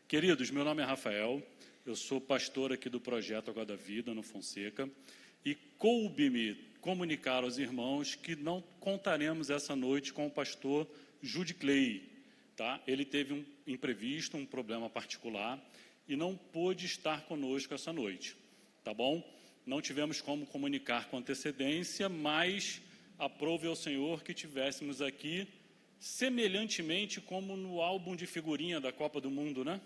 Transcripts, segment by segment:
Queridos, meu nome é Rafael, eu sou pastor aqui do Projeto Água da Vida, no Fonseca, e coube-me comunicar aos irmãos que não contaremos essa noite com o pastor Jude Clay, tá? Ele teve um imprevisto, um problema particular, e não pôde estar conosco essa noite, tá bom? Não tivemos como comunicar com antecedência, mas aprove ao Senhor que tivéssemos aqui, semelhantemente como no álbum de figurinha da Copa do Mundo, né?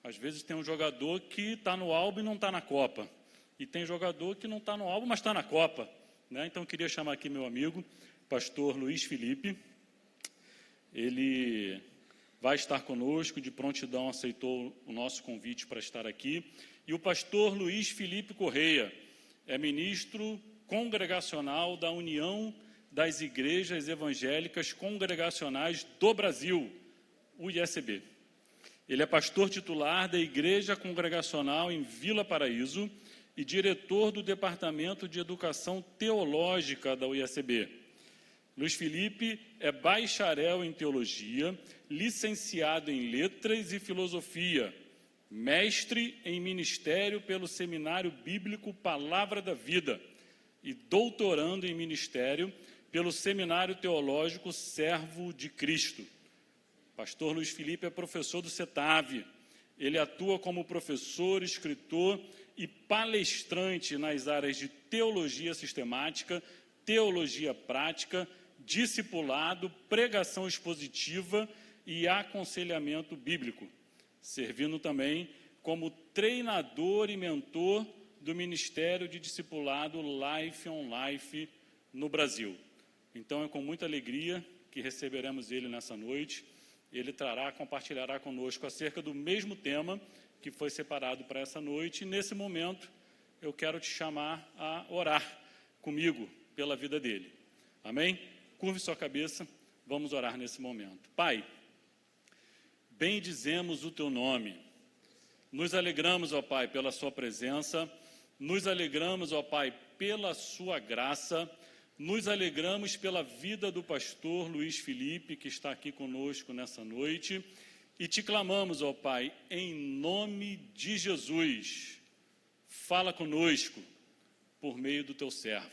Às vezes tem um jogador que está no álbum e não está na Copa. E tem jogador que não está no álbum, mas está na Copa, né? Então, eu queria chamar aqui meu amigo, pastor Luiz Felipe. Ele vai estar conosco, de prontidão aceitou o nosso convite para estar aqui. E o pastor Luiz Felipe Correia é ministro congregacional da União das Igrejas Evangélicas Congregacionais do Brasil, o ISB. Ele é pastor titular da Igreja Congregacional em Vila Paraíso e diretor do Departamento de Educação Teológica da UISB. Luiz Felipe é bacharel em Teologia, licenciado em Letras e Filosofia, mestre em Ministério pelo Seminário Bíblico Palavra da Vida e doutorando em Ministério pelo Seminário Teológico Servo de Cristo. Pastor Luiz Felipe é professor do CETAV. Ele atua como professor, escritor e palestrante nas áreas de teologia sistemática, teologia prática, discipulado, pregação expositiva e aconselhamento bíblico, servindo também como treinador e mentor do Ministério de Discipulado Life on Life no Brasil. Então, é com muita alegria que receberemos ele nessa noite. Ele compartilhará conosco acerca do mesmo tema que foi separado para essa noite. E, nesse momento, eu quero te chamar a orar comigo pela vida dele. Amém? Curve sua cabeça, vamos orar nesse momento. Pai, bendizemos o teu nome. Nos alegramos, ó Pai, pela sua presença. Nos alegramos, ó Pai, pela sua graça. Nos alegramos pela vida do pastor Luiz Felipe, que está aqui conosco nessa noite, e te clamamos, ó Pai, em nome de Jesus, fala conosco por meio do teu servo.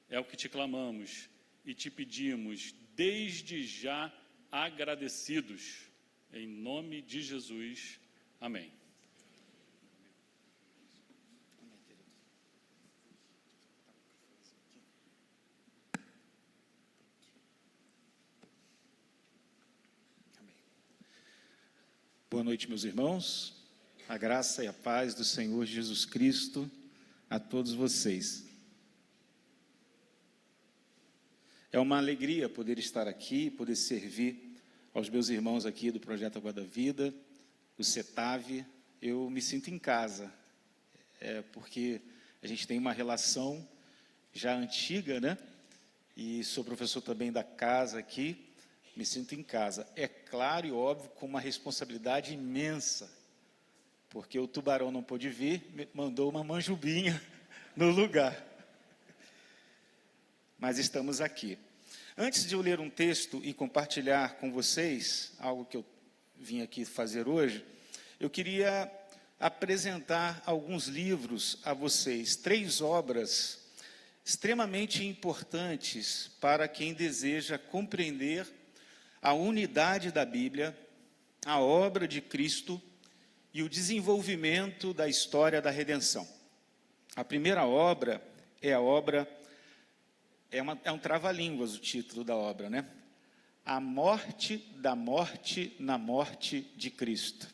É o que te clamamos e te pedimos, desde já agradecidos, em nome de Jesus. Amém. Boa noite, meus irmãos. A graça e a paz do Senhor Jesus Cristo a todos vocês. É uma alegria poder estar aqui, poder servir aos meus irmãos aqui do Projeto Água da Vida, do CETAV. Eu me sinto em casa, porque a gente tem uma relação já antiga, né? E sou professor também da casa aqui. Me sinto em casa. É claro e óbvio, com uma responsabilidade imensa, porque o tubarão não pôde vir, mandou uma manjubinha no lugar. Mas estamos aqui. Antes de eu ler um texto e compartilhar com vocês algo que eu vim aqui fazer hoje, eu queria apresentar alguns livros a vocês, 3 obras extremamente importantes para quem deseja compreender a unidade da Bíblia, a obra de Cristo e o desenvolvimento da história da redenção. A primeira obra é um trava-línguas o título da obra, né? A morte da morte na morte de Cristo.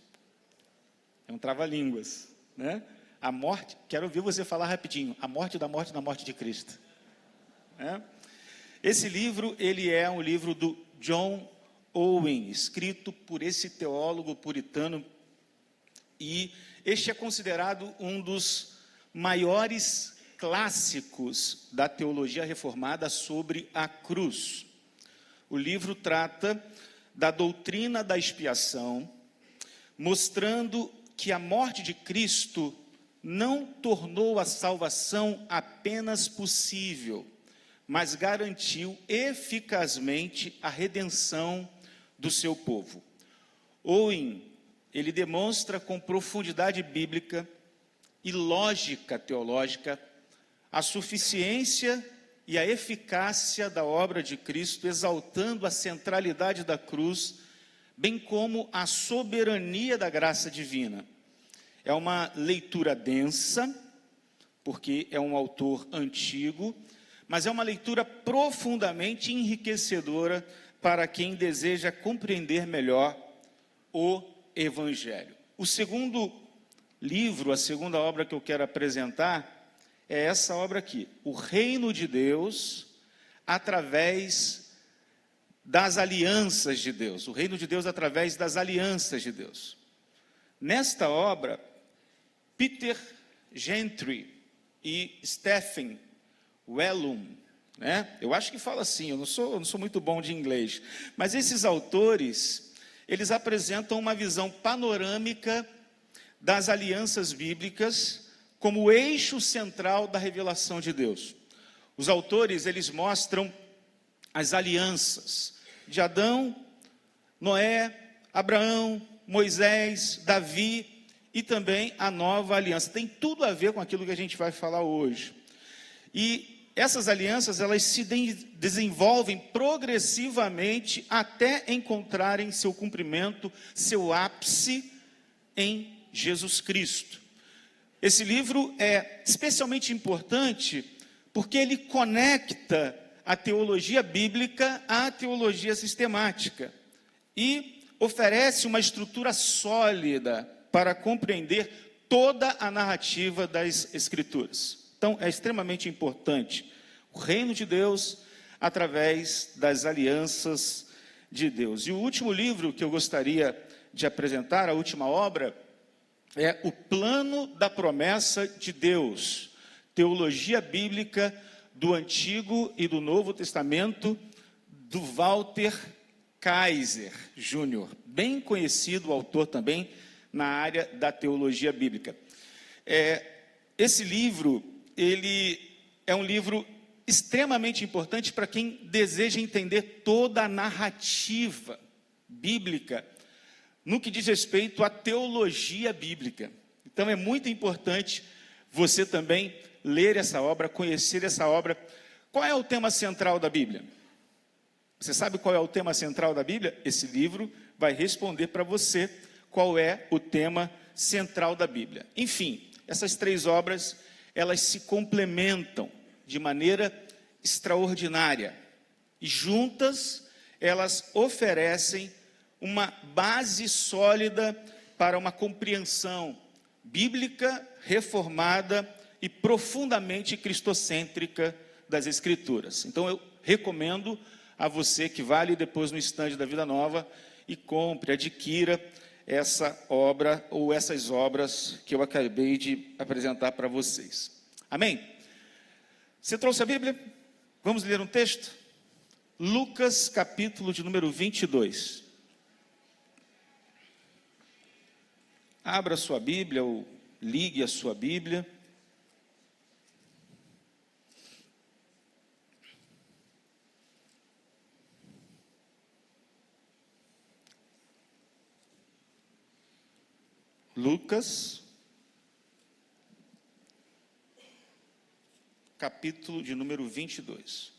É um trava-línguas, né? A morte, quero ouvir você falar rapidinho, a morte da morte na morte de Cristo. Esse livro, ele é um livro do John Owen, escrito por esse teólogo puritano, e este é considerado um dos maiores clássicos da teologia reformada sobre a cruz. O livro trata da doutrina da expiação, mostrando que a morte de Cristo não tornou a salvação apenas possível, mas garantiu eficazmente a redenção do seu povo. Owen ele demonstra com profundidade bíblica e lógica teológica a suficiência e a eficácia da obra de Cristo, exaltando a centralidade da cruz, bem como a soberania da graça divina. É uma leitura densa, porque é um autor antigo, mas é uma leitura profundamente enriquecedora para quem deseja compreender melhor o Evangelho. O segundo livro, a segunda obra que eu quero apresentar, é essa obra aqui, O Reino de Deus, através das alianças de Deus. O Reino de Deus através das alianças de Deus. Nesta obra, Peter Gentry e Stephen Wellum, né? Eu acho que fala assim, eu não sou muito bom de inglês, mas esses autores, eles apresentam uma visão panorâmica das alianças bíblicas como o eixo central da revelação de Deus. Os autores, eles mostram as alianças de Adão, Noé, Abraão, Moisés, Davi e também a nova aliança. Tem tudo a ver com aquilo que a gente vai falar hoje. E essas alianças, elas se desenvolvem progressivamente até encontrarem seu cumprimento, seu ápice em Jesus Cristo. Esse livro é especialmente importante porque ele conecta a teologia bíblica à teologia sistemática e oferece uma estrutura sólida para compreender toda a narrativa das Escrituras. Então, é extremamente importante o reino de Deus através das alianças de Deus. E o último livro que eu gostaria de apresentar, a última obra, é O Plano da Promessa de Deus, Teologia Bíblica do Antigo e do Novo Testamento, do Walter Kaiser Jr., bem conhecido autor também na área da teologia bíblica. Esse livro, ele é um livro extremamente importante para quem deseja entender toda a narrativa bíblica no que diz respeito à teologia bíblica. Então é muito importante você também ler essa obra, conhecer essa obra. Qual é o tema central da Bíblia? Você sabe qual é o tema central da Bíblia? Esse livro vai responder para você qual é o tema central da Bíblia. Enfim, essas três obras, elas se complementam de maneira extraordinária. E juntas, elas oferecem uma base sólida para uma compreensão bíblica, reformada e profundamente cristocêntrica das Escrituras. Então, eu recomendo a você que vá ali depois no estande da Vida Nova e compre, adquira essa obra ou essas obras que eu acabei de apresentar para vocês. Amém? Você trouxe a Bíblia? Vamos ler um texto? Lucas, capítulo de número 22. Abra a sua Bíblia ou ligue a sua Bíblia. Lucas, capítulo de número 22.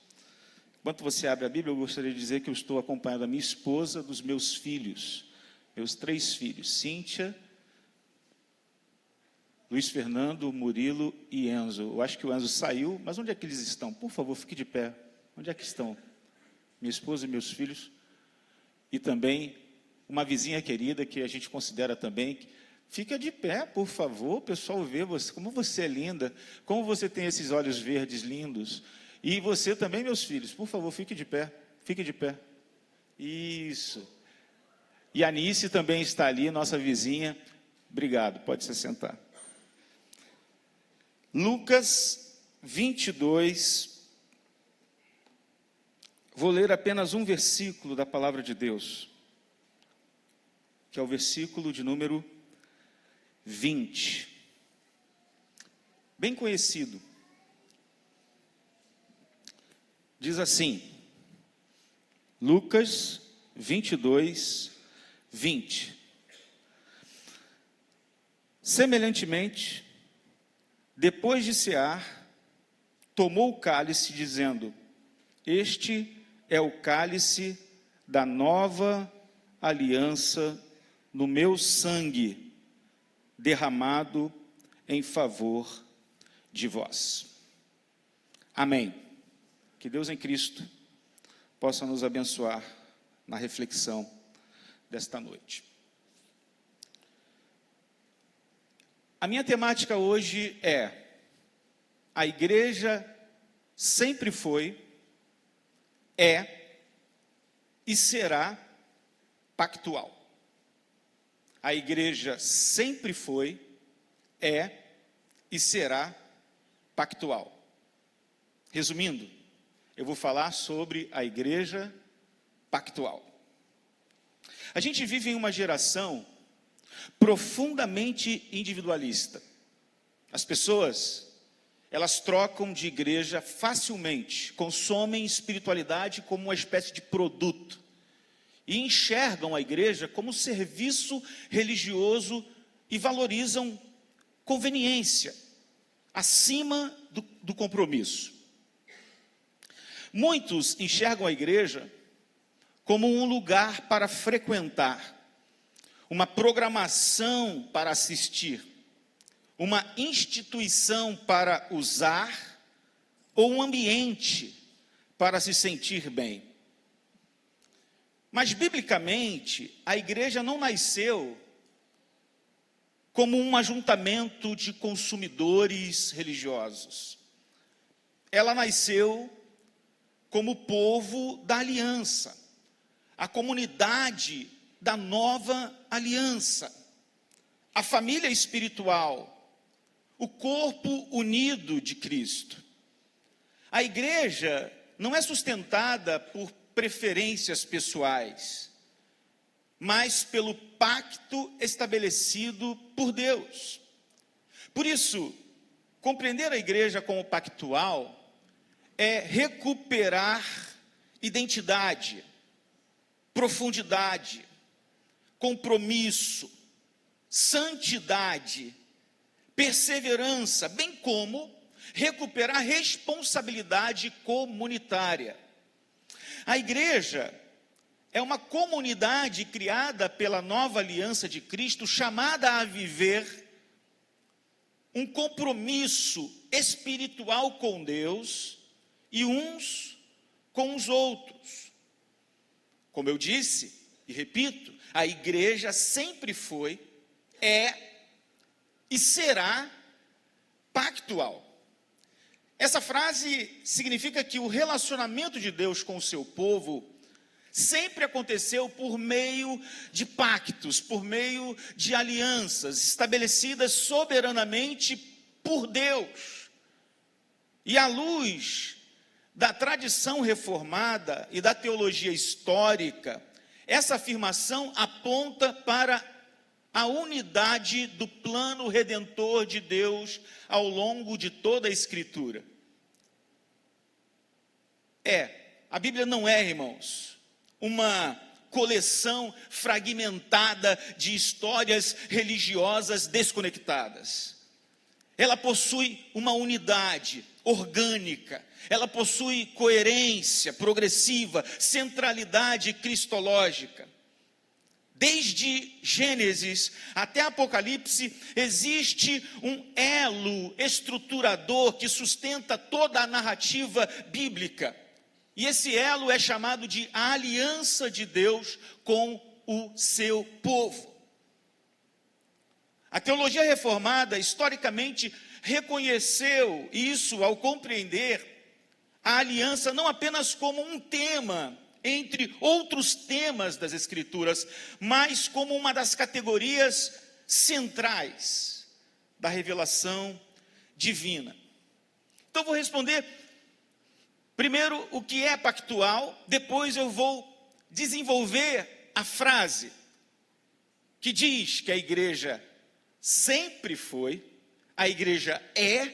Enquanto você abre a Bíblia, eu gostaria de dizer que eu estou acompanhando a minha esposa, dos meus filhos, meus 3 filhos, Cíntia, Luiz Fernando, Murilo e Enzo. Eu acho que o Enzo saiu, mas onde é que eles estão? Por favor, fique de pé. Onde é que estão? Minha esposa e meus filhos. E também uma vizinha querida que a gente considera também. Fica de pé, por favor, o pessoal vê você, como você é linda, como você tem esses olhos verdes lindos. E você também, meus filhos, por favor, fique de pé, fique de pé. Isso. E a Anice também está ali, nossa vizinha. Obrigado, pode se sentar. Lucas 22, vou ler apenas um versículo da palavra de Deus, que é o versículo de número 20, bem conhecido. Diz assim, Lucas 22, 20. Semelhantemente, depois de cear, tomou o cálice, dizendo: este é o cálice da nova aliança no meu sangue, derramado em favor de vós. Amém. Que Deus em Cristo possa nos abençoar na reflexão desta noite. A minha temática hoje é: a igreja sempre foi, é e será pactual. A igreja sempre foi, é e será pactual. Resumindo, eu vou falar sobre a igreja pactual. A gente vive em uma geração profundamente individualista. As pessoas, elas trocam de igreja facilmente, consomem espiritualidade como uma espécie de produto e enxergam a igreja como serviço religioso e valorizam conveniência acima do compromisso. Muitos enxergam a igreja como um lugar para frequentar, uma programação para assistir, uma instituição para usar ou um ambiente para se sentir bem. Mas, biblicamente, a igreja não nasceu como um ajuntamento de consumidores religiosos. Ela nasceu como povo da aliança, a comunidade da nova aliança, a família espiritual, o corpo unido de Cristo. A igreja não é sustentada por preferências pessoais, mas pelo pacto estabelecido por Deus. Por isso, compreender a igreja como pactual é recuperar identidade, profundidade, compromisso, santidade, perseverança, bem como recuperar responsabilidade comunitária. A igreja é uma comunidade criada pela nova aliança de Cristo, chamada a viver um compromisso espiritual com Deus e uns com os outros. Como eu disse e repito, a igreja sempre foi, é e será pactual. Essa frase significa que o relacionamento de Deus com o seu povo sempre aconteceu por meio de pactos, por meio de alianças estabelecidas soberanamente por Deus. E à luz da tradição reformada e da teologia histórica, essa afirmação aponta para a unidade do plano redentor de Deus ao longo de toda a Escritura. A Bíblia não é, irmãos, uma coleção fragmentada de histórias religiosas desconectadas. Ela possui uma unidade orgânica, ela possui coerência progressiva, centralidade cristológica. Desde Gênesis até Apocalipse, existe um elo estruturador que sustenta toda a narrativa bíblica. E esse elo é chamado de aliança de Deus com o seu povo. A teologia reformada, historicamente, reconheceu isso ao compreender a aliança não apenas como um tema entre outros temas das Escrituras, mas como uma das categorias centrais da revelação divina. Então, vou responder primeiro o que é pactual, depois eu vou desenvolver a frase que diz que a igreja sempre foi, a igreja é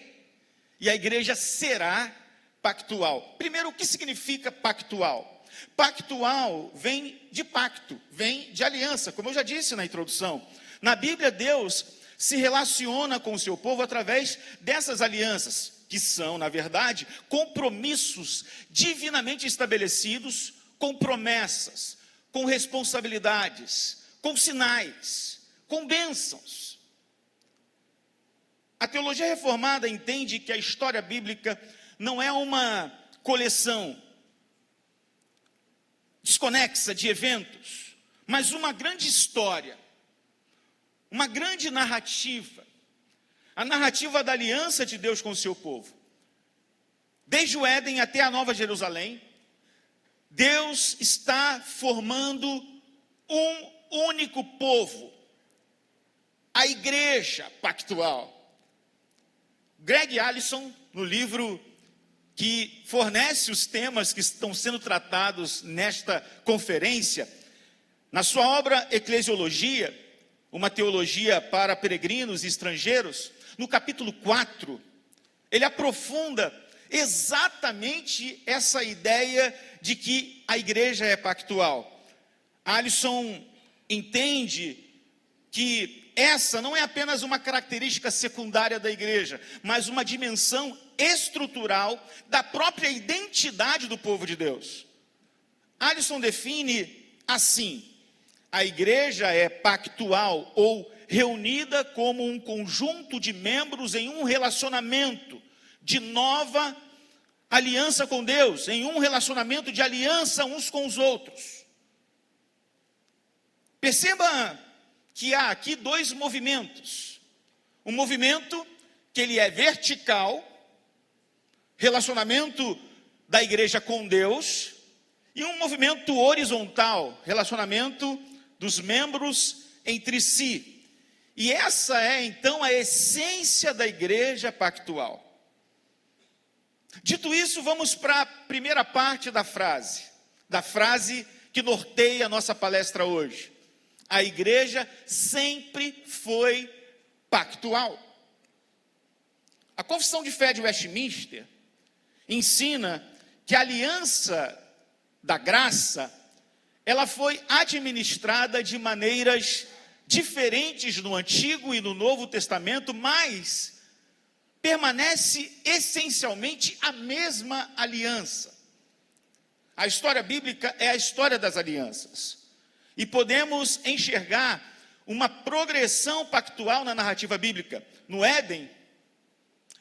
e a igreja será pactual. Primeiro, o que significa pactual? Pactual vem de pacto, vem de aliança, como eu já disse na introdução. Na Bíblia, Deus se relaciona com o seu povo através dessas alianças, que são, na verdade, compromissos divinamente estabelecidos, com promessas, com responsabilidades, com sinais, com bênçãos. A teologia reformada entende que a história bíblica não é uma coleção desconexa de eventos, mas uma grande história, uma grande narrativa, a narrativa da aliança de Deus com o seu povo. Desde o Éden até a Nova Jerusalém, Deus está formando um único povo, a igreja pactual. Greg Allison, no livro que fornece os temas que estão sendo tratados nesta conferência, na sua obra Eclesiologia, uma teologia para peregrinos e estrangeiros, no capítulo 4, ele aprofunda exatamente essa ideia de que a igreja é pactual. Allison entende que essa não é apenas uma característica secundária da igreja, mas uma dimensão estrutural da própria identidade do povo de Deus. Allison define assim: a igreja é pactual ou reunida como um conjunto de membros em um relacionamento de nova aliança com Deus, em um relacionamento de aliança uns com os outros. Perceba que há aqui dois movimentos. Um movimento que ele é vertical, relacionamento da igreja com Deus, e um movimento horizontal, relacionamento dos membros entre si. E essa é então a essência da igreja pactual. Dito isso, vamos para a primeira parte da frase que norteia a nossa palestra hoje. A igreja sempre foi pactual. A Confissão de Fé de Westminster ensina que a aliança da graça, ela foi administrada de maneiras diferentes no Antigo e no Novo Testamento, mas permanece essencialmente a mesma aliança. A história bíblica é a história das alianças. E podemos enxergar uma progressão pactual na narrativa bíblica. No Éden,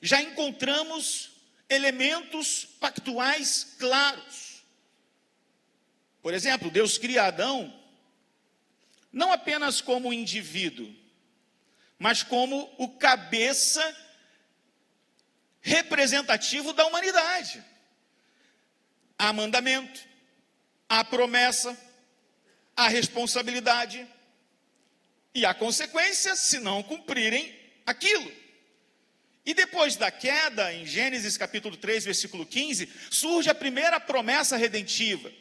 já encontramos elementos pactuais claros. Por exemplo, Deus cria Adão não apenas como indivíduo, mas como o cabeça representativo da humanidade. Há mandamento, há promessa, há responsabilidade e há consequências se não cumprirem aquilo. E depois da queda, em Gênesis capítulo 3, versículo 15, surge a primeira promessa redentiva.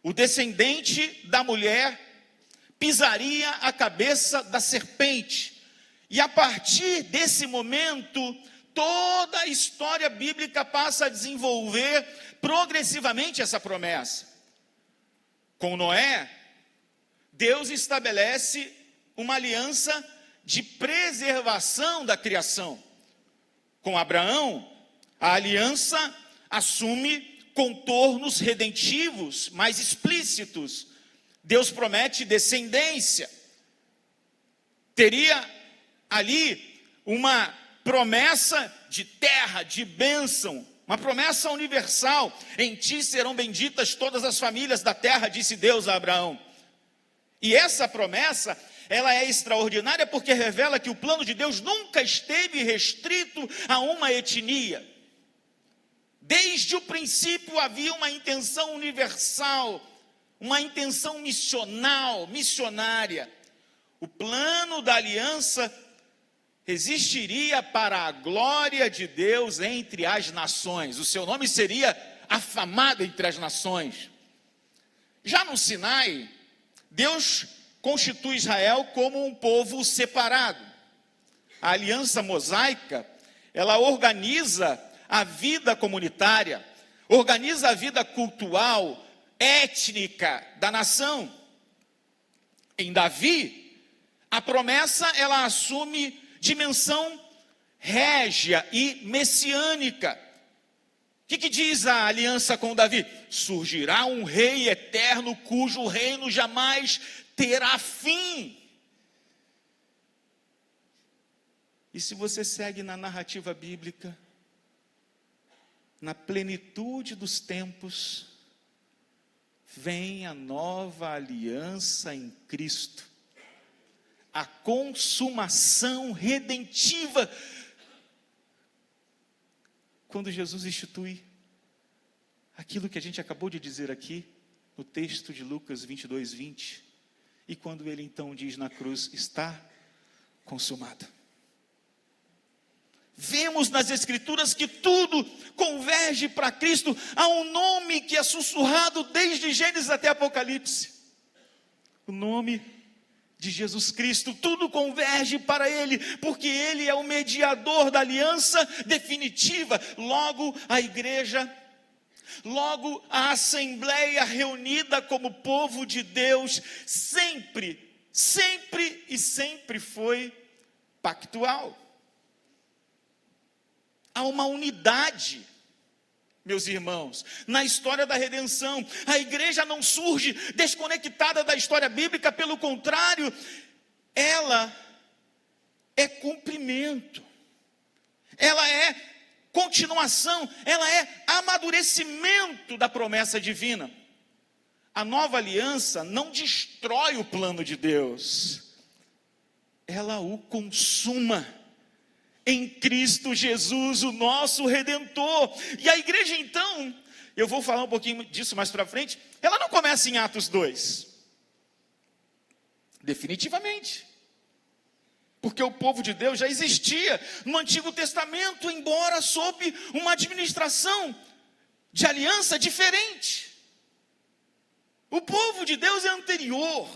O descendente da mulher pisaria a cabeça da serpente. E a partir desse momento, toda a história bíblica passa a desenvolver progressivamente essa promessa. Com Noé, Deus estabelece uma aliança de preservação da criação. Com Abraão, a aliança assume contornos redentivos mais explícitos. Deus promete descendência. Teria ali uma promessa de terra, de bênção, uma promessa universal. Em ti serão benditas todas as famílias da terra, disse Deus a Abraão. E essa promessa, ela é extraordinária porque revela que o plano de Deus nunca esteve restrito a uma etnia. Desde o princípio havia uma intenção universal, uma intenção missionária. O plano da aliança existiria para a glória de Deus entre as nações. O seu nome seria afamado entre as nações. Já no Sinai, Deus constitui Israel como um povo separado. A aliança mosaica, ela organiza a vida comunitária, organiza a vida cultural, étnica da nação. Em Davi, A promessa, ela assume dimensão régia e messiânica. O que diz a aliança com Davi? Surgirá um rei eterno cujo reino jamais terá fim. E se você segue na narrativa bíblica, na plenitude dos tempos, vem a nova aliança em Cristo, a consumação redentiva, quando Jesus institui aquilo que a gente acabou de dizer aqui, no texto de Lucas 22, 20, e quando ele então diz na cruz, está consumado. Vemos nas Escrituras que tudo converge para Cristo. Há um nome que é sussurrado desde Gênesis até Apocalipse. O nome de Jesus Cristo. Tudo converge para Ele, porque Ele é o mediador da aliança definitiva. Logo, a igreja, logo a assembleia reunida como povo de Deus, sempre foi pactual. Há uma unidade, meus irmãos, na história da redenção. A igreja não surge desconectada da história bíblica, pelo contrário, ela é cumprimento, ela é continuação, ela é amadurecimento da promessa divina. A nova aliança não destrói o plano de Deus, ela o consuma em Cristo Jesus, o nosso Redentor. E a igreja então, eu vou falar um pouquinho disso mais para frente, ela não começa em Atos 2, definitivamente, porque o povo de Deus já existia no Antigo Testamento, embora sob uma administração de aliança diferente. O povo de Deus é anterior.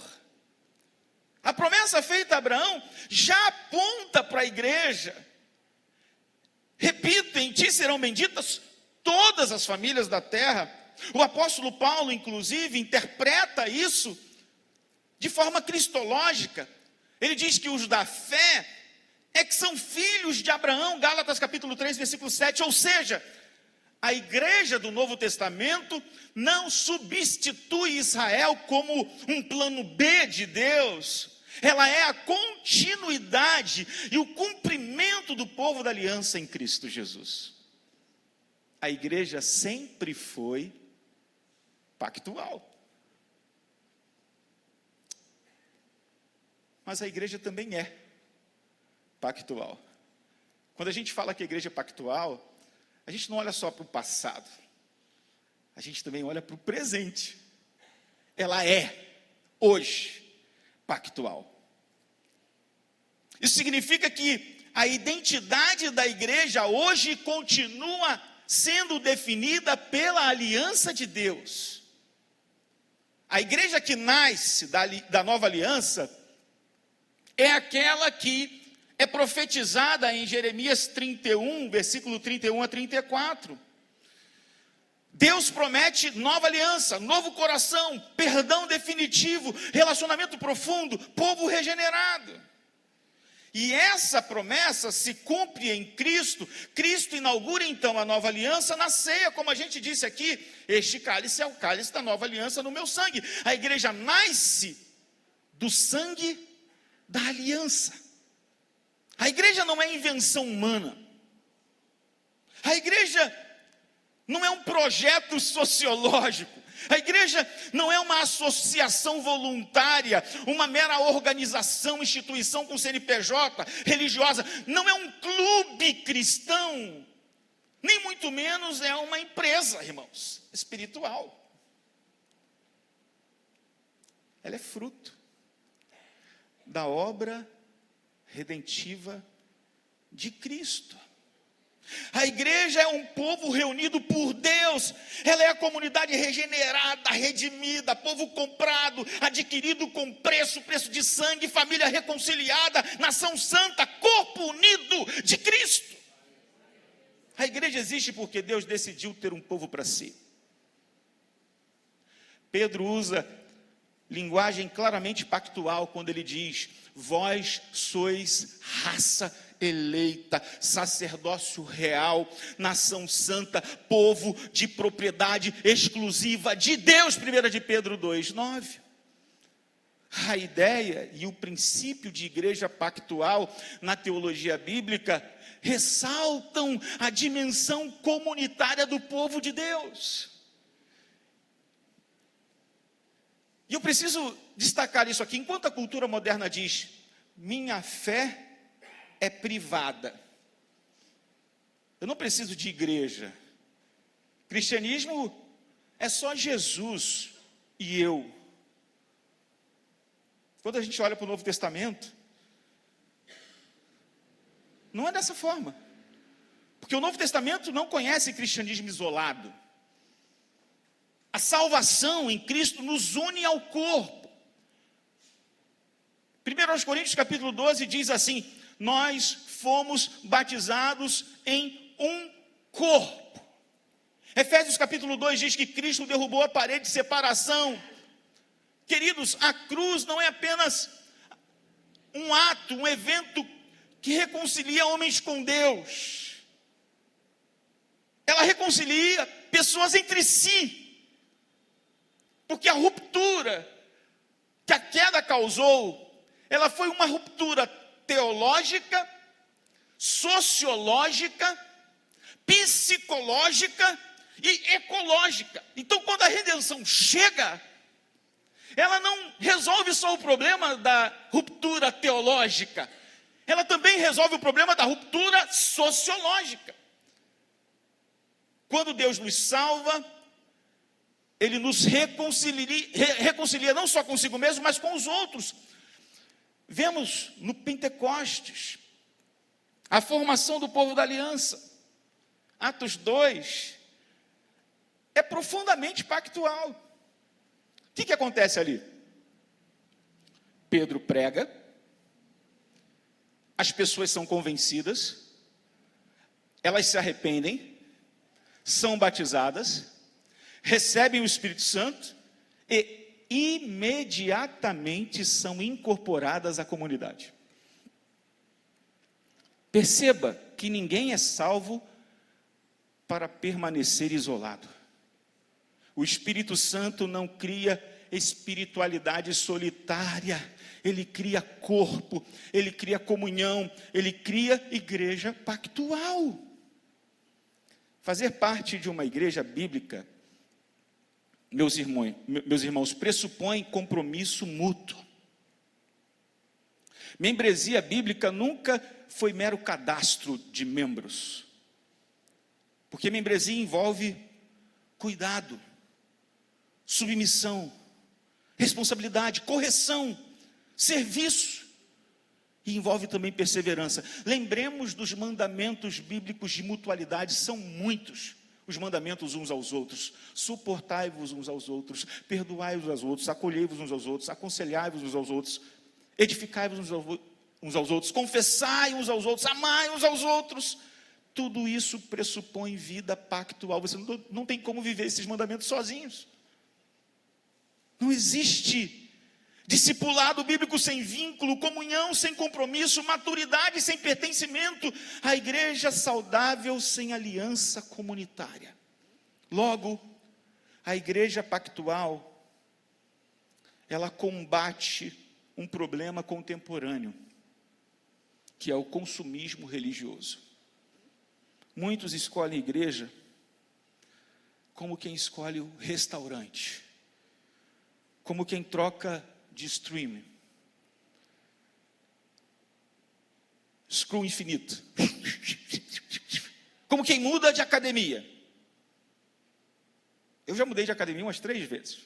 A promessa feita a Abraão já aponta para a igreja. Repito, em ti serão benditas todas as famílias da terra. O apóstolo Paulo, inclusive, interpreta isso de forma cristológica. Ele diz que os da fé é que são filhos de Abraão, Gálatas capítulo 3, versículo 7. Ou seja, a igreja do Novo Testamento não substitui Israel como um plano B de Deus. Ela é a continuidade e o cumprimento do povo da aliança em Cristo Jesus. A igreja sempre foi pactual. Mas a igreja também é pactual. Quando a gente fala que a igreja é pactual, a gente não olha só para o passado. A gente também olha para o presente. Ela é, hoje, pactual. Isso significa que a identidade da igreja hoje continua sendo definida pela aliança de Deus. A igreja que nasce da nova aliança é aquela que é profetizada em Jeremias 31, versículo 31 a 34. Deus promete nova aliança, novo coração, perdão definitivo, relacionamento profundo, povo regenerado. E essa promessa se cumpre em Cristo. Cristo inaugura então a nova aliança na ceia, como a gente disse aqui, este cálice é o cálice da nova aliança no meu sangue. A igreja nasce do sangue da aliança. A igreja não é invenção humana. A igreja não é um projeto sociológico. A igreja não é uma associação voluntária, uma mera organização, instituição com CNPJ, religiosa. Não é um clube cristão, nem muito menos é uma empresa, irmãos, espiritual. Ela é fruto da obra redentiva de Cristo. A igreja é um povo reunido por Deus. Ela é a comunidade regenerada, redimida, povo comprado, adquirido com preço de sangue, família reconciliada, nação santa, corpo unido de Cristo. A igreja existe porque Deus decidiu ter um povo para si. Pedro usa linguagem claramente pactual quando ele diz: vós sois raça eleita, sacerdócio real, nação santa, povo de propriedade exclusiva de Deus. 1 de Pedro 2:9. A ideia e o princípio de igreja pactual na teologia bíblica ressaltam a dimensão comunitária do povo de Deus. E eu preciso destacar isso aqui. Enquanto a cultura moderna diz: minha fé é privada, eu não preciso de igreja, cristianismo é só Jesus e eu. Quando a gente olha para o Novo Testamento, não é dessa forma, porque o Novo Testamento não conhece cristianismo isolado. A salvação em Cristo nos une ao corpo. 1 Coríntios capítulo 12 diz assim: nós fomos batizados em um corpo. Efésios capítulo 2 diz que Cristo derrubou a parede de separação. Queridos, a cruz não é apenas um ato, um evento que reconcilia homens com Deus. Ela reconcilia pessoas entre si. Porque a ruptura que a queda causou, ela foi uma ruptura teológica, sociológica, psicológica e ecológica. Então, quando a redenção chega, ela não resolve só o problema da ruptura teológica, ela também resolve o problema da ruptura sociológica. Quando Deus nos salva, Ele nos reconcilia não só consigo mesmo, mas com os outros. Vemos no Pentecostes a formação do povo da aliança. Atos 2 é profundamente pactual. O que acontece ali? Pedro prega, as pessoas são convencidas, elas se arrependem, são batizadas, recebem o Espírito Santo e imediatamente são incorporadas à comunidade. Perceba que ninguém é salvo para permanecer isolado. O Espírito Santo não cria espiritualidade solitária, ele cria corpo, ele cria comunhão, ele cria igreja pactual. Fazer parte de uma igreja bíblica, meus irmãos, pressupõe compromisso mútuo. Membresia bíblica nunca foi mero cadastro de membros, porque membresia envolve cuidado, submissão, responsabilidade, correção, serviço, e envolve também perseverança. Lembremos dos mandamentos bíblicos de mutualidade, são muitos os mandamentos uns aos outros: suportai-vos uns aos outros, perdoai-vos aos outros, acolhei-vos uns aos outros, aconselhai-vos uns aos outros, edificai-vos uns aos outros, confessai uns aos outros, amai uns aos outros. Tudo isso pressupõe vida pactual. Você não tem como viver esses mandamentos sozinhos. Não existe discipulado bíblico sem vínculo, comunhão sem compromisso, maturidade sem pertencimento, a igreja saudável sem aliança comunitária. Logo, a igreja pactual, ela combate um problema contemporâneo, que é o consumismo religioso. Muitos escolhem a igreja como quem escolhe o restaurante, como quem troca de streaming, scroll infinito, como quem muda de academia. Eu já mudei de academia umas 3 vezes,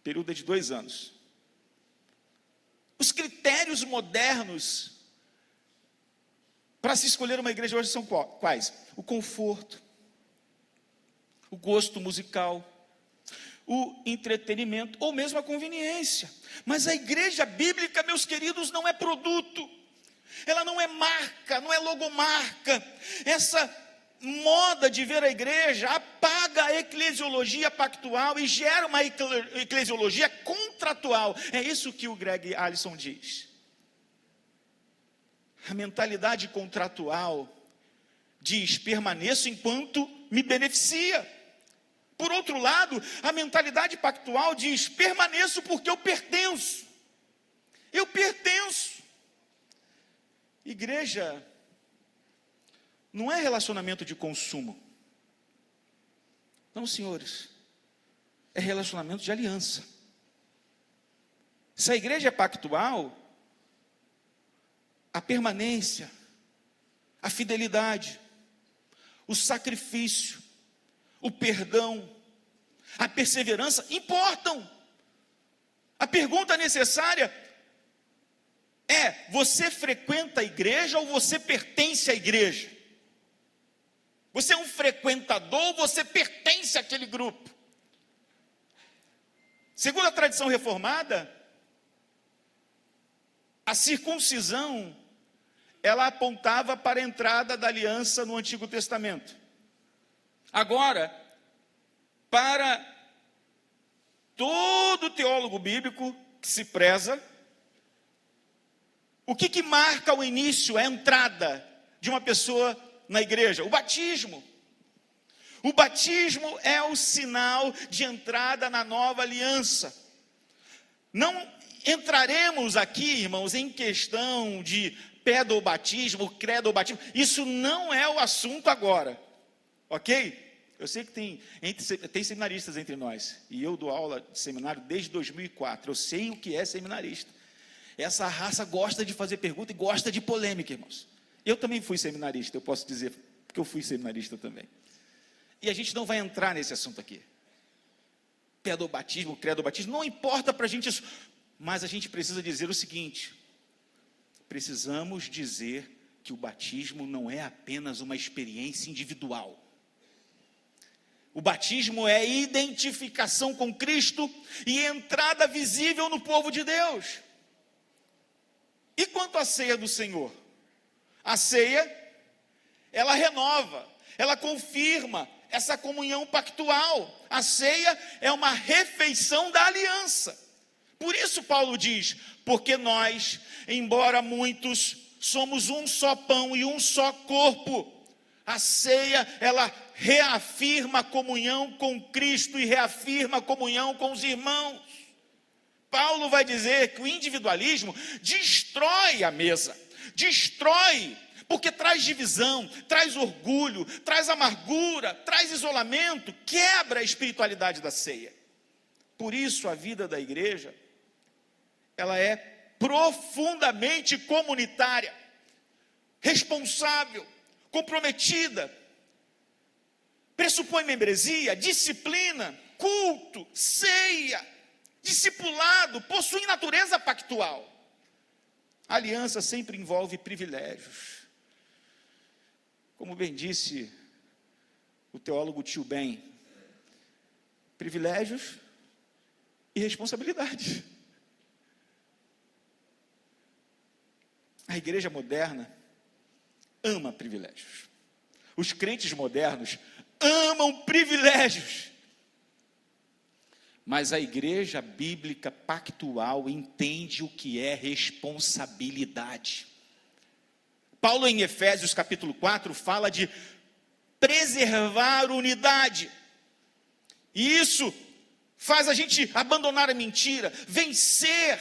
período de 2 anos. Os critérios modernos para se escolher uma igreja hoje são quais? O conforto, o gosto musical, o entretenimento, ou mesmo a conveniência. Mas a igreja bíblica, meus queridos, não é produto, ela não é marca, não é logomarca. Essa moda de ver a igreja apaga a eclesiologia pactual e gera uma eclesiologia contratual. É isso que o Greg Allison diz. A mentalidade contratual diz: permaneço enquanto me beneficia. Por outro lado, a mentalidade pactual diz: permaneço porque eu pertenço. Eu pertenço. Igreja não é relacionamento de consumo. Não, senhores. É relacionamento de aliança. Se a igreja é pactual, a permanência, a fidelidade, o sacrifício, o perdão, a perseverança importam. A pergunta necessária é: você frequenta a igreja ou você pertence à igreja? Você é um frequentador ou você pertence àquele grupo? Segundo a tradição reformada, a circuncisão, ela apontava para a entrada da aliança no Antigo Testamento. Agora, para todo teólogo bíblico que se preza, o que marca o início, a entrada de uma pessoa na igreja? O batismo. O batismo é o sinal de entrada na nova aliança. Não entraremos aqui, irmãos, em questão de pedobatismo, credobatismo. Isso não é o assunto agora, ok? Eu sei que tem seminaristas entre nós, e eu dou aula de seminário desde 2004, eu sei o que é seminarista. Essa raça gosta de fazer pergunta e gosta de polêmica, irmãos. Eu também fui seminarista, eu posso dizer, porque eu fui seminarista também. E a gente não vai entrar nesse assunto aqui. Pedobatismo, credobatismo, não importa para a gente isso, mas a gente precisa dizer o seguinte: precisamos dizer que o batismo não é apenas uma experiência individual. O batismo é identificação com Cristo e entrada visível no povo de Deus. E quanto à ceia do Senhor? A ceia, ela renova, ela confirma essa comunhão pactual. A ceia é uma refeição da aliança. Por isso Paulo diz: porque nós, embora muitos, somos um só pão e um só corpo. A ceia, ela reafirma a comunhão com Cristo e reafirma a comunhão com os irmãos. Paulo vai dizer que o individualismo destrói a mesa, destrói, porque traz divisão, traz orgulho, traz amargura, traz isolamento, quebra a espiritualidade da ceia. Por isso a vida da igreja, ela é profundamente comunitária, responsável, comprometida, pressupõe membresia, disciplina, culto, ceia, discipulado, possui natureza pactual. A aliança sempre envolve privilégios. Como bem disse o teólogo Tio Ben, privilégios e responsabilidade. A igreja moderna ama privilégios. Os crentes modernos amam privilégios. Mas a igreja bíblica pactual entende o que é responsabilidade. Paulo, em Efésios capítulo 4, fala de preservar unidade. E isso faz a gente abandonar a mentira, vencer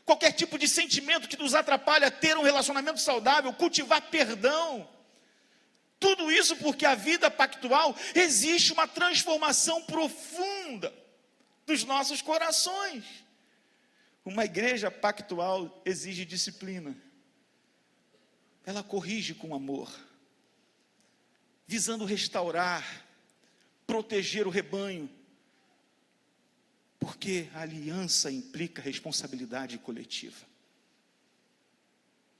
qualquer tipo de sentimento que nos atrapalha a ter um relacionamento saudável, cultivar perdão. Tudo isso porque a vida pactual existe uma transformação profunda dos nossos corações. Uma igreja pactual exige disciplina. Ela corrige com amor, visando restaurar, proteger o rebanho, porque a aliança implica responsabilidade coletiva.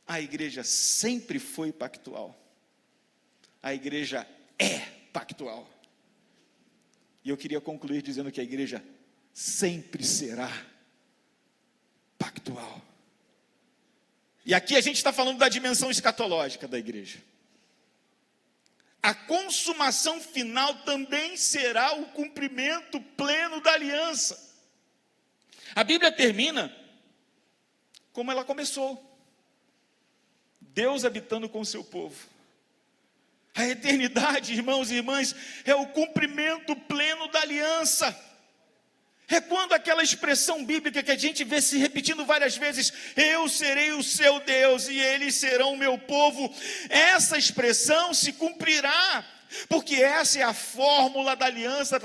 A igreja sempre foi pactual. A igreja é pactual. E eu queria concluir dizendo que a igreja sempre será pactual. E aqui a gente está falando da dimensão escatológica da igreja. a consumação final também será o cumprimento pleno da aliança. A Bíblia termina como ela começou. Deus habitando com o seu povo. A eternidade, irmãos e irmãs, é o cumprimento pleno da aliança. É quando aquela expressão bíblica que a gente vê se repetindo várias vezes, eu serei o seu Deus e eles serão o meu povo, essa expressão se cumprirá, porque essa é a fórmula da aliança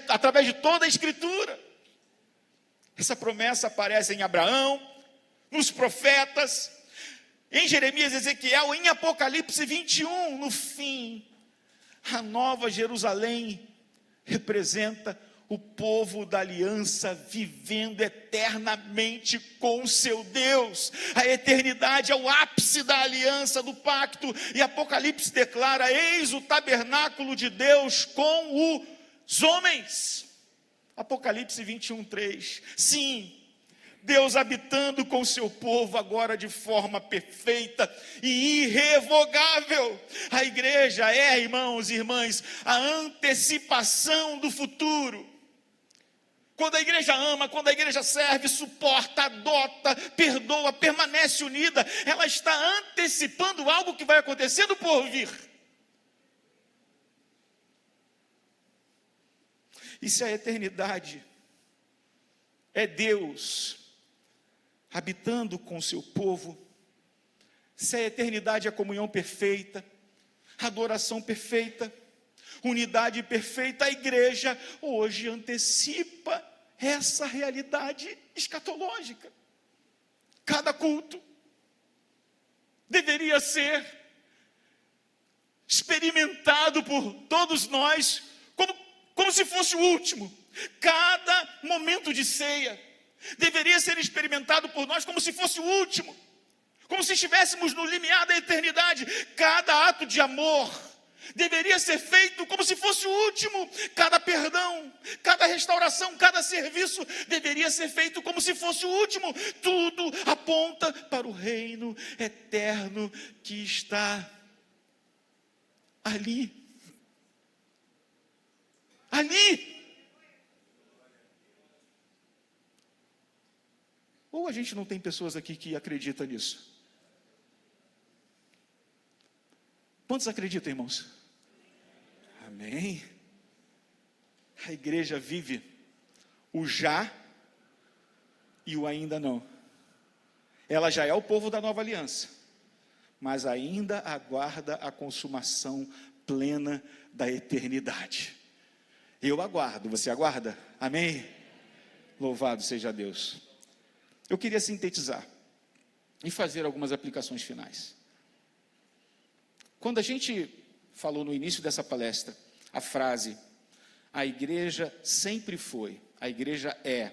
através de toda a Escritura. Essa promessa aparece em Abraão, nos profetas, em Jeremias, Ezequiel, em Apocalipse 21, no fim, a nova Jerusalém representa o povo da aliança vivendo eternamente com o seu Deus. A eternidade é o ápice da aliança, do pacto, e Apocalipse declara, eis o tabernáculo de Deus com os homens. Apocalipse 21, 3. Sim, Deus habitando com o seu povo agora de forma perfeita e irrevogável. A igreja é, irmãos e irmãs, a antecipação do futuro. Quando a igreja ama, quando a igreja serve, suporta, adota, perdoa, permanece unida, ela está antecipando algo que vai acontecendo por vir. E se a eternidade é Deus habitando com o seu povo, se a eternidade é a comunhão perfeita, adoração perfeita, unidade perfeita, a igreja hoje antecipa essa realidade escatológica. Cada culto deveria ser experimentado por todos nós como se fosse o último. Cada momento de ceia deveria ser experimentado por nós como se fosse o último, como se estivéssemos no limiar da eternidade. Cada ato de amor deveria ser feito como se fosse o último. Cada perdão, cada restauração, cada serviço deveria ser feito como se fosse o último. Tudo aponta para o reino eterno que está ali. Ali. Ou a gente não tem pessoas aqui que acreditam nisso? Quantos acreditam, irmãos? Amém. A igreja vive o já e o ainda não. Ela já é o povo da nova aliança, mas ainda aguarda a consumação plena da eternidade. Eu aguardo, você aguarda? Amém? Louvado seja Deus. Eu queria sintetizar e fazer algumas aplicações finais. Quando a gente falou no início dessa palestra, a frase, a igreja sempre foi, a igreja é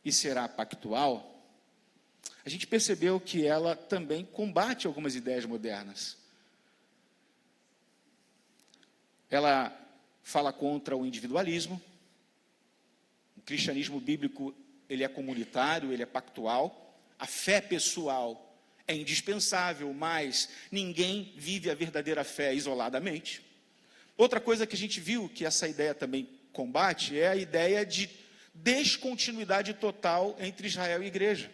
e será pactual, a gente percebeu que ela também combate algumas ideias modernas. Ela fala contra o individualismo. O cristianismo bíblico, ele é comunitário, ele é pactual. A fé pessoal é indispensável, mas ninguém vive a verdadeira fé isoladamente. Outra coisa que a gente viu que essa ideia também combate é a ideia de descontinuidade total entre Israel e igreja.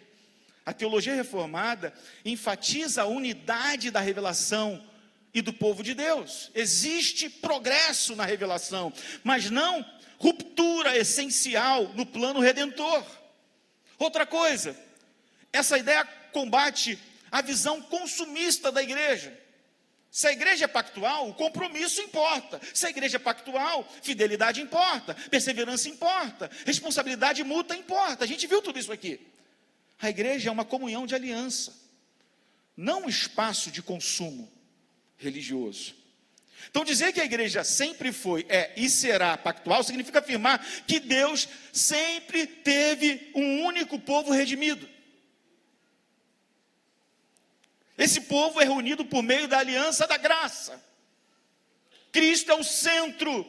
A teologia reformada enfatiza a unidade da revelação e do povo de Deus. Existe progresso na revelação, mas não ruptura essencial no plano redentor. Outra coisa, essa ideia combate a visão consumista da igreja. Se a igreja é pactual, o compromisso importa. Se a igreja é pactual, fidelidade importa, perseverança importa, responsabilidade mútua importa. A gente viu tudo isso aqui. A igreja é uma comunhão de aliança, não um espaço de consumo religioso. Então dizer que a igreja sempre foi, é e será pactual, significa afirmar que Deus sempre teve um único povo redimido. Esse povo é reunido por meio da aliança da graça. Cristo é o centro,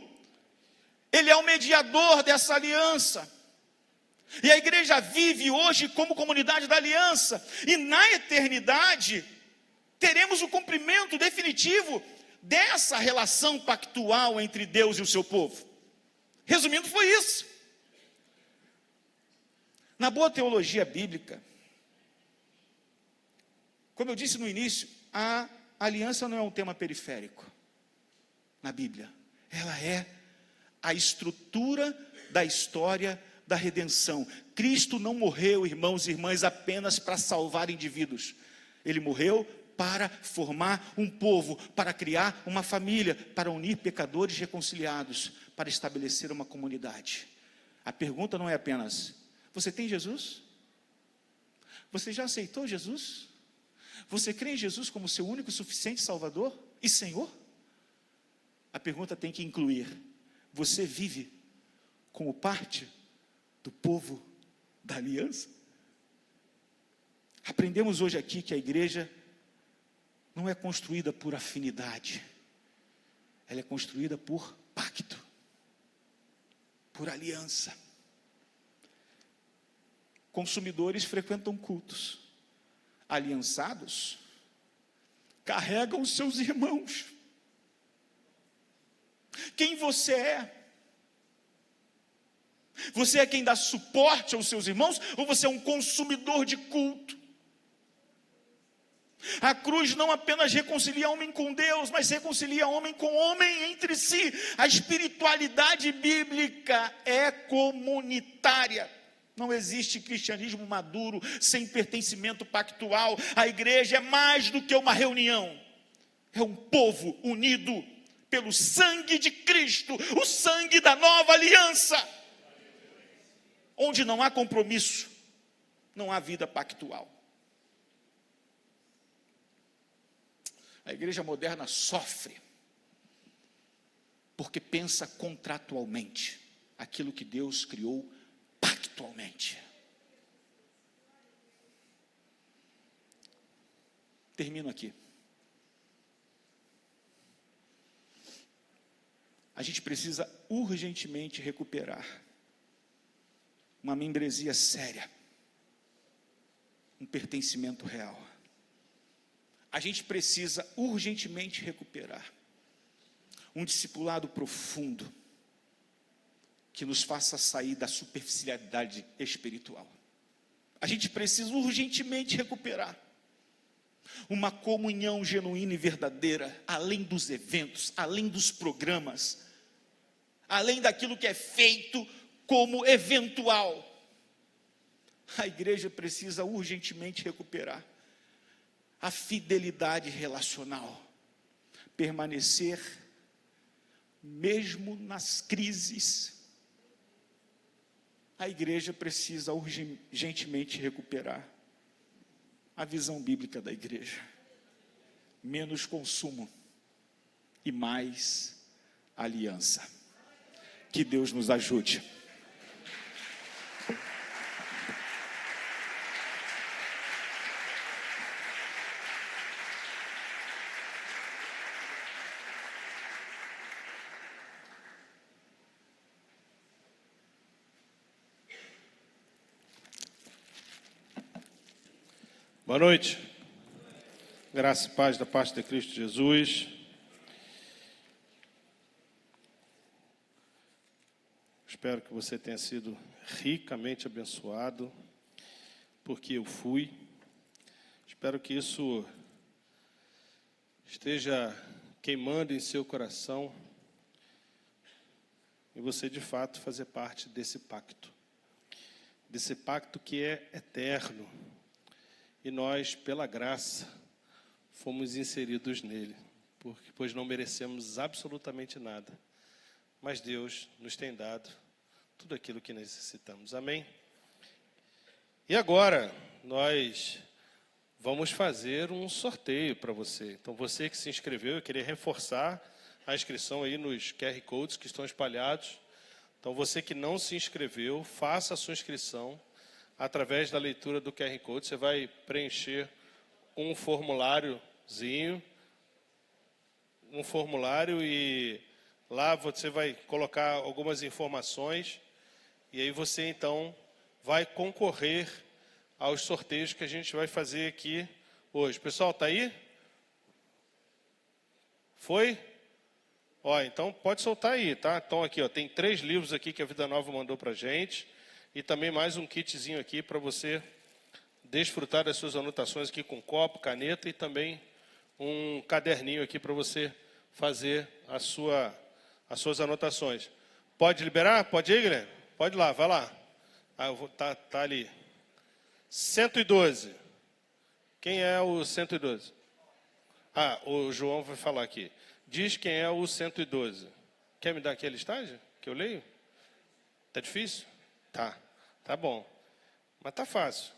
Ele é o mediador dessa aliança. E a igreja vive hoje como comunidade da aliança, e na eternidade teremos o cumprimento definitivo dessa relação pactual entre Deus e o seu povo. Resumindo, foi isso. Na boa teologia bíblica, como eu disse no início, a aliança não é um tema periférico na Bíblia. Ela é a estrutura da história da redenção. Cristo não morreu, irmãos e irmãs, apenas para salvar indivíduos. Ele morreu para formar um povo, para criar uma família, para unir pecadores reconciliados, para estabelecer uma comunidade. A pergunta não é apenas: você tem Jesus? Você já aceitou Jesus? Você crê em Jesus como seu único e suficiente Salvador e Senhor? A pergunta tem que incluir: você vive como parte do povo da aliança? Aprendemos hoje aqui que a igreja não é construída por afinidade, ela é construída por pacto, por aliança. Consumidores frequentam cultos, aliançados carregam os seus irmãos. Quem você é? Você é quem dá suporte aos seus irmãos, ou você é um consumidor de culto? A cruz não apenas reconcilia homem com Deus, mas reconcilia homem com homem entre si. A espiritualidade bíblica é comunitária. Não existe cristianismo maduro sem pertencimento pactual. A igreja é mais do que uma reunião. É um povo unido pelo sangue de Cristo, o sangue da nova aliança. Onde não há compromisso, não há vida pactual. A igreja moderna sofre porque pensa contratualmente aquilo que Deus criou pactualmente. Termino aqui. A gente precisa urgentemente recuperar uma membresia séria, um pertencimento real. A gente precisa urgentemente recuperar um discipulado profundo que nos faça sair da superficialidade espiritual. A gente precisa urgentemente recuperar uma comunhão genuína e verdadeira, além dos eventos, além dos programas, além daquilo que é feito como eventual. A igreja precisa urgentemente recuperar a fidelidade relacional, permanecer mesmo nas crises. A igreja precisa urgentemente recuperar a visão bíblica da igreja: menos consumo e mais aliança. Que Deus nos ajude. Boa noite. Graça e paz da parte de Cristo Jesus. Espero que você tenha sido ricamente abençoado, porque eu fui. Espero que isso esteja queimando em seu coração e você, de fato, fazer parte desse pacto que é eterno. E nós, pela graça, fomos inseridos nele, pois não merecemos absolutamente nada. Mas Deus nos tem dado tudo aquilo que necessitamos. Amém? E agora, nós vamos fazer um sorteio para você. Então, você que se inscreveu, eu queria reforçar a inscrição aí nos QR Codes que estão espalhados. Então, você que não se inscreveu, faça a sua inscrição. Através da leitura do QR Code, você vai preencher um formuláriozinho, e lá você vai colocar algumas informações, e aí você então vai concorrer aos sorteios que a gente vai fazer aqui hoje. Pessoal, está aí? Foi? Ó, então pode soltar aí, tá? Então aqui, ó, tem 3 livros aqui que a Vida Nova mandou pra gente. E também mais um kitzinho aqui para você desfrutar das suas anotações aqui com copo, caneta e também um caderninho aqui para você fazer as suas anotações. Pode liberar? Pode ir, Guilherme? Pode ir lá, vai lá. Tá ali. 112. Quem é o 112? O João vai falar aqui. Diz quem é o 112. Quer me dar aqui a listagem que eu leio? Tá difícil? Tá bom. Mas tá fácil.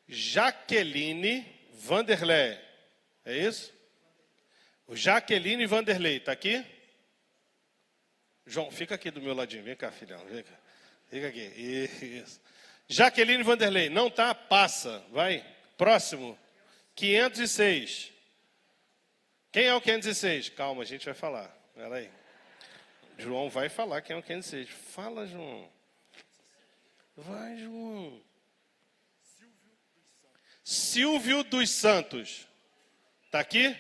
Jaqueline Vanderlei. É isso? O Jaqueline Vanderlei, tá aqui? João, fica aqui do meu ladinho. Vem cá, filhão. Vem cá. Fica aqui. Isso. Jaqueline Vanderlei. Não tá? Passa. Vai. Próximo. 506. Quem é o 506? Calma, a gente vai falar. Pera aí. João vai falar quem é o 506. Fala, João. Vai, João. Silvio dos Santos. Está aqui?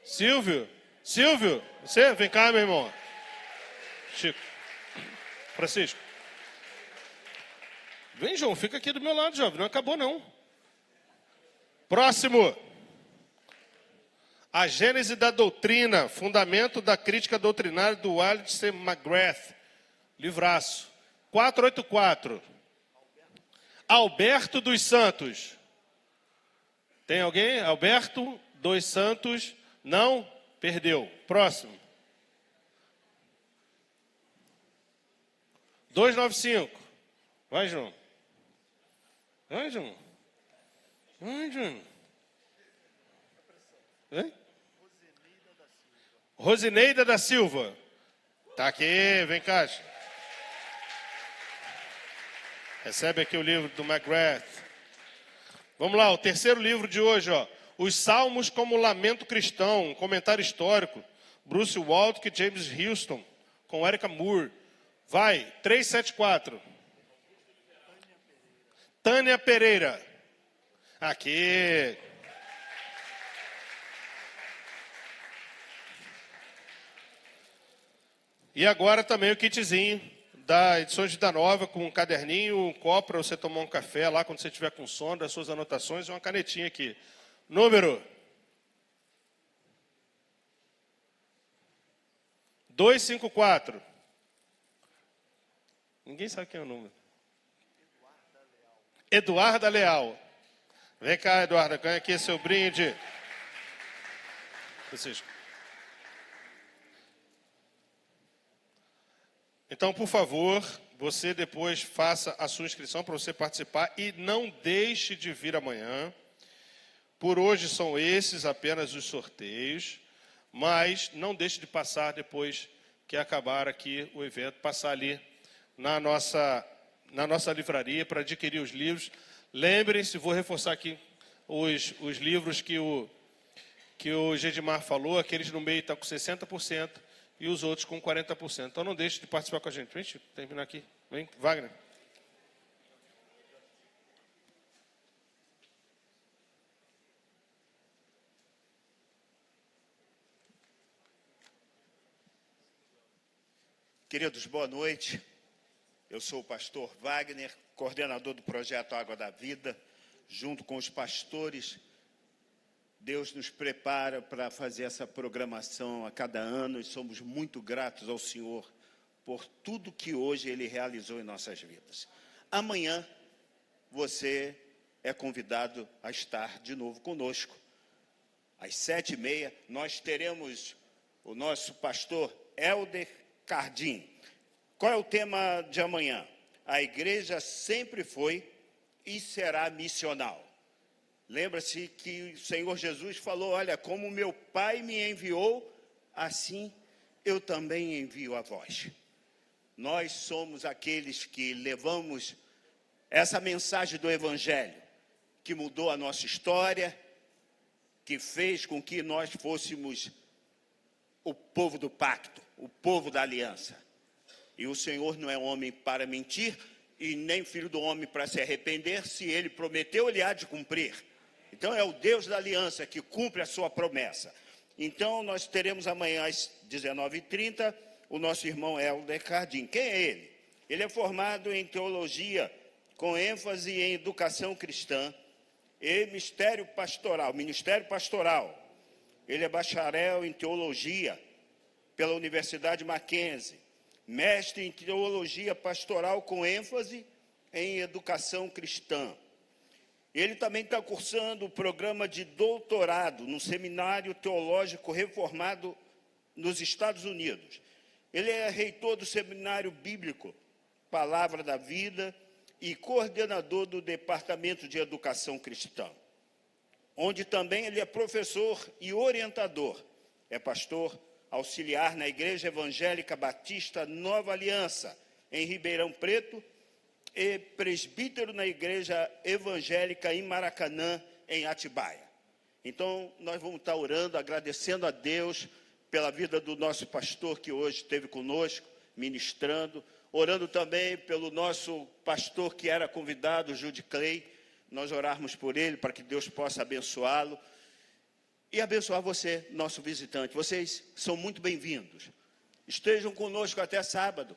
Silvio? Silvio? Você? Vem cá, meu irmão. Chico. Francisco. Vem, João. Fica aqui do meu lado, jovem. Não acabou, não. Próximo. A Gênese da Doutrina, Fundamento da Crítica Doutrinária do Wallace C. McGrath. Livraço. 484. Alberto dos Santos. Tem alguém? Alberto dos Santos. Não? Perdeu. Próximo. 295. Vai, João. Vai, João. Vai, João. Vem. Rosineida da Silva. Tá aqui, vem cá. Recebe aqui o livro do McGrath. Vamos lá, o terceiro livro de hoje, ó. Os Salmos como Lamento Cristão, um comentário histórico. Bruce Waltke e James Houston, com Erica Moore. Vai, 374. Tânia Pereira. Aqui. E agora também o kitzinho da Edições Vida Nova, com um caderninho, um copo para você tomar um café lá quando você estiver com sono, das suas anotações e uma canetinha aqui. Número 254. Ninguém sabe quem é o número. Eduarda Leal. Vem cá, Eduarda, ganha aqui seu brinde. Francisco. Então, por favor, você depois faça a sua inscrição para você participar e não deixe de vir amanhã. Por hoje são esses apenas os sorteios, mas não deixe de passar depois que acabar aqui o evento, passar ali na nossa livraria para adquirir os livros. Lembrem-se, vou reforçar aqui os livros que o Gedimar falou, aqueles no meio estão com 60%. E os outros com 40%. Então não deixe de participar com a gente. Vem, Chico, terminar aqui. Vem, Wagner. Queridos, boa noite. Eu sou o pastor Wagner, coordenador do projeto Água da Vida. Junto com os pastores, Deus nos prepara para fazer essa programação a cada ano e somos muito gratos ao Senhor por tudo que hoje Ele realizou em nossas vidas. Amanhã você é convidado a estar de novo conosco. Às 7h30 nós teremos o nosso pastor Helder Cardim. Qual é o tema de amanhã? A igreja sempre foi e será missional. Lembra-se que o Senhor Jesus falou, olha, como meu Pai me enviou, assim eu também envio a vós. Nós somos aqueles que levamos essa mensagem do Evangelho, que mudou a nossa história, que fez com que nós fôssemos o povo do pacto, o povo da aliança. E o Senhor não é homem para mentir, e nem filho do homem para se arrepender. Se Ele prometeu, Ele há de cumprir. Então, é o Deus da aliança que cumpre a sua promessa. Então, nós teremos amanhã às 19h30 o nosso irmão Helder Cardim. Quem é ele? Ele é formado em teologia, com ênfase em educação cristã e ministério pastoral. Ele é bacharel em teologia pela Universidade Mackenzie, mestre em teologia pastoral com ênfase em educação cristã. Ele também está cursando o programa de doutorado no Seminário Teológico Reformado nos Estados Unidos. Ele é reitor do Seminário Bíblico Palavra da Vida e coordenador do Departamento de Educação Cristã, onde também ele é professor e orientador. É pastor auxiliar na Igreja Evangélica Batista Nova Aliança, em Ribeirão Preto, e presbítero na Igreja Evangélica em Maracanã, em Atibaia. Então, nós vamos estar orando, agradecendo a Deus pela vida do nosso pastor que hoje esteve conosco, ministrando, orando também pelo nosso pastor que era convidado, Jude Clay, nós orarmos por ele, para que Deus possa abençoá-lo e abençoar você, nosso visitante. Vocês são muito bem-vindos. Estejam conosco até sábado.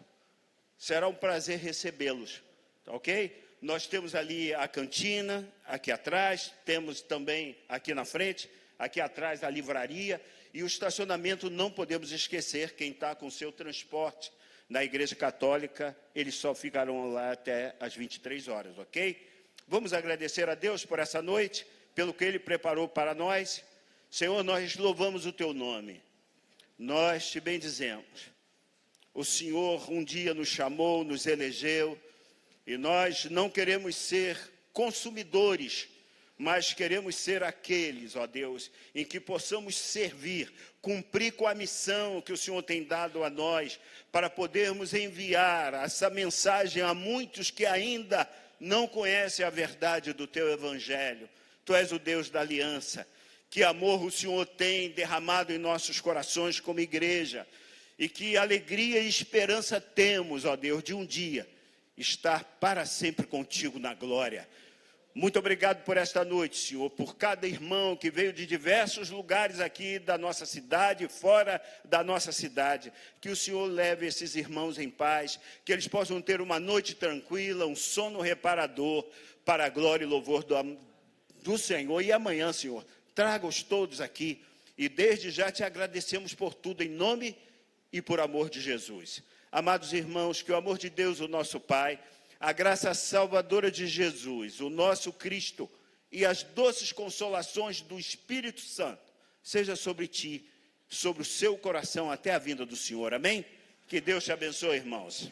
Será um prazer recebê-los, tá ok? Nós temos ali a cantina, aqui atrás, temos também aqui na frente, aqui atrás a livraria, e o estacionamento não podemos esquecer. Quem está com o seu transporte na Igreja Católica, eles só ficarão lá até às 23 horas, ok? Vamos agradecer a Deus por essa noite, pelo que Ele preparou para nós. Senhor, nós louvamos o Teu nome, nós te bendizemos. O Senhor um dia nos chamou, nos elegeu, e nós não queremos ser consumidores, mas queremos ser aqueles, ó Deus, em que possamos servir, cumprir com a missão que o Senhor tem dado a nós, para podermos enviar essa mensagem a muitos que ainda não conhecem a verdade do Teu Evangelho. Tu és o Deus da aliança. Que amor o Senhor tem derramado em nossos corações como igreja, e que alegria e esperança temos, ó Deus, de um dia estar para sempre contigo na glória. Muito obrigado por esta noite, Senhor, por cada irmão que veio de diversos lugares aqui da nossa cidade, fora da nossa cidade. Que o Senhor leve esses irmãos em paz, que eles possam ter uma noite tranquila, um sono reparador, para a glória e louvor do Senhor. E amanhã, Senhor, traga-os todos aqui, e desde já te agradecemos por tudo, em nome e por amor de Jesus. Amados irmãos, que o amor de Deus, o nosso Pai, a graça salvadora de Jesus, o nosso Cristo, e as doces consolações do Espírito Santo, seja sobre ti, sobre o seu coração, até a vinda do Senhor. Amém? Que Deus te abençoe, irmãos.